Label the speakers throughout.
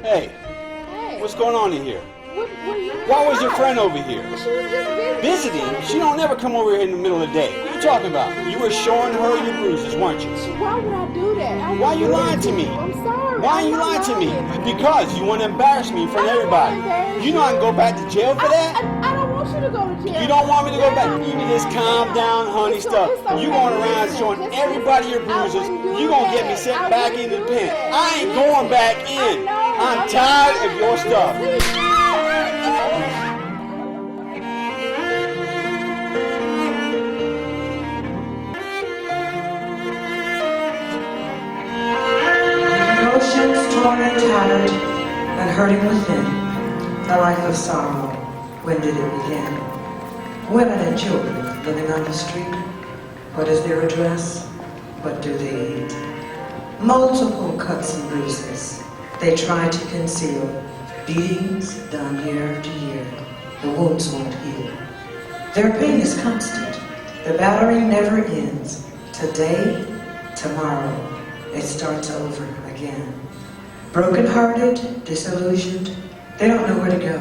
Speaker 1: Hey,
Speaker 2: Hey.
Speaker 1: what's going on in here?
Speaker 2: What are you doing?
Speaker 1: Why was your friend over here?
Speaker 2: She was just visiting.
Speaker 1: Visiting? She don't never come over here in the middle of the day. What are you talking about? You were showing her your bruises, weren't you?
Speaker 2: Why would I do that?
Speaker 1: Why you lying to me?
Speaker 2: I'm sorry.
Speaker 1: Why are you lying to me? Because you want to embarrass me in front of everybody. You know I can go back to jail for that?
Speaker 2: I don't want you to go to jail.
Speaker 1: You don't want me to go back? You just calm down, honey, stuff. You going around showing everybody your bruises. You gonna get me sent back into the pen. I ain't going back in. I'm tired of your stuff.
Speaker 3: Emotions torn and tattered and hurting within. A life of sorrow. When did it begin? Women and children living on the street. What is their address? What do they eat? Multiple cuts and bruises. They try to conceal. Beatings done year after year. The wounds won't heal. Their pain is constant. The battering never ends. Today, tomorrow, it starts over again. Broken-hearted, disillusioned, they don't know where to go.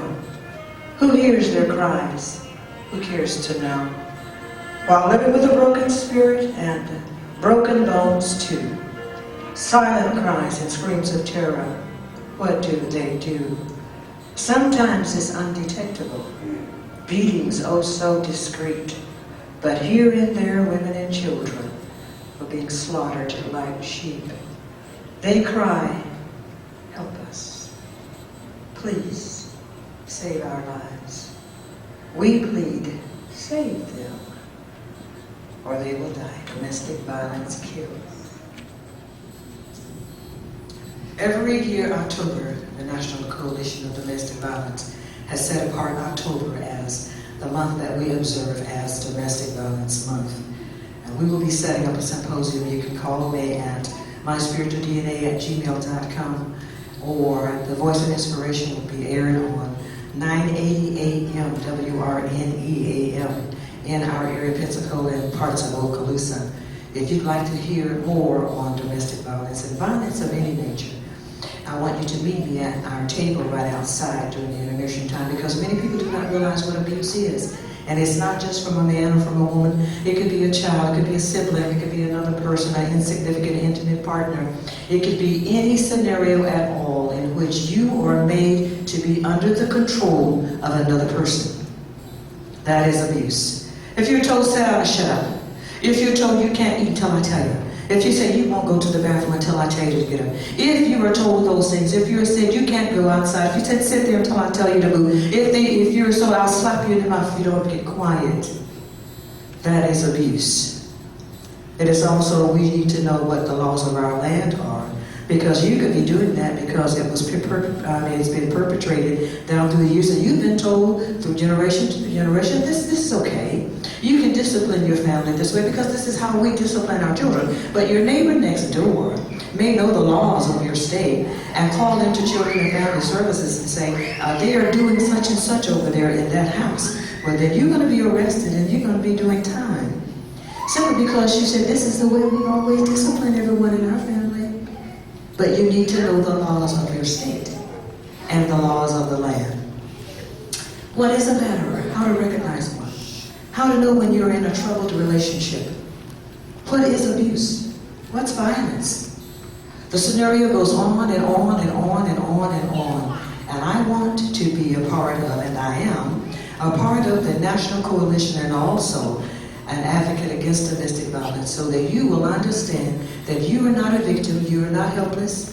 Speaker 3: Who hears their cries? Who cares to know? While living with a broken spirit and broken bones too. Silent cries and screams of terror. What do they do? Sometimes it's undetectable. Beatings oh so discreet. But here and there women and children are being slaughtered like sheep. They cry, help us. Please, save our lives. We plead, save them, or they will die. Domestic violence kills. Every year, October, the National Coalition of Domestic Violence has set apart October as the month that we observe as Domestic Violence Month. And we will be setting up a symposium. You can call me at myspiritualdna@gmail.com, or The Voice of Inspiration will be aired on 980 AM WRNEAM in our area, Pensacola and parts of Okaloosa. If you'd like to hear more on domestic violence and violence of any nature, I want you to meet me at our table right outside during the intermission time, because many people do not realize what abuse is. And it's not just from a man or from a woman. It could be a child, it could be a sibling, it could be another person, an insignificant, intimate partner. It could be any scenario at all in which you are made to be under the control of another person. That is abuse. If you're told, sit down and shut up. If you're told you can't eat until I tell you. If you say you won't go to the bathroom until I tell you to get up. If you are told those things, if you're said you can't go outside, if you said sit there until I tell you to move, if you're so I'll slap you in the mouth if you don't get quiet. That is abuse. It is also, we need to know what the laws of our land are, because you could be doing that because it was it's been perpetrated down through the years, and you've been told through generation to generation, this is okay. You can discipline your family this way because this is how we discipline our children. But your neighbor next door may know the laws of your state and call into Children and Family Services and say, they are doing such and such over there in that house. Well, then you're going to be arrested and you're going to be doing time. Simply because you said, this is the way we always discipline everyone in our family. But you need to know the laws of your state and the laws of the land. What is a batterer? How to recognize one? How to know when you're in a troubled relationship? What is abuse? What's violence? The scenario goes on and on and on and on and on. And I want to be a part of, and I am, a part of the National Coalition and also an advocate against domestic violence, so that you will understand that you are not a victim, you are not helpless.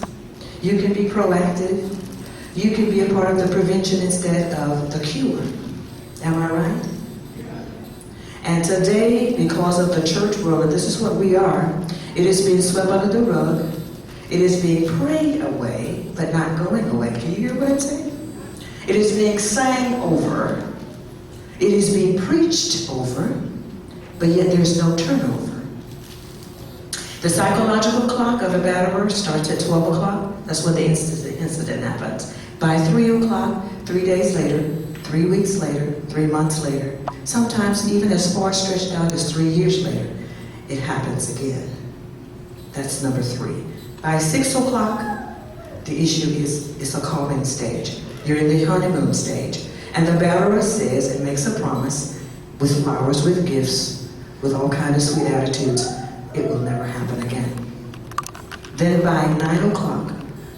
Speaker 3: You can be proactive. You can be a part of the prevention instead of the cure. Am I right? And today, because of the church world, and this is what we are, it is being swept under the rug. It is being prayed away, but not going away. Can you hear what I'm saying? It is being sang over. It is being preached over, but yet there's no turnover. The psychological clock of a batterer starts at 12 o'clock. That's when the incident happens. By 3 o'clock, 3 days later, 3 weeks later, 3 months later, sometimes even as far stretched out as 3 years later, it happens again. That's number 3. By 6 o'clock, The issue is, it's a calming stage. You're in the honeymoon stage. And the batterer says and makes a promise with flowers, with gifts, with all kinds of sweet attitudes, it will never happen again. Then by 9 o'clock,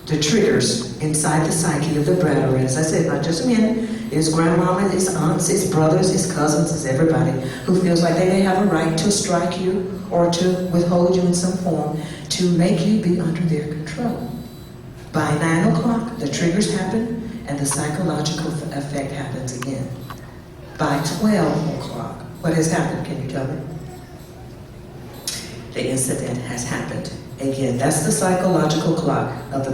Speaker 3: the triggers inside the psyche of the batterer, as I said, not just men, his grandmama, his aunts, his brothers, his cousins, his everybody, who feels like they may have a right to strike you or to withhold you in some form to make you be under their control. By 9 o'clock, the triggers happen and the psychological effect happens again. By 12 o'clock, what has happened? Can you tell me? The incident has happened again. That's the psychological clock of the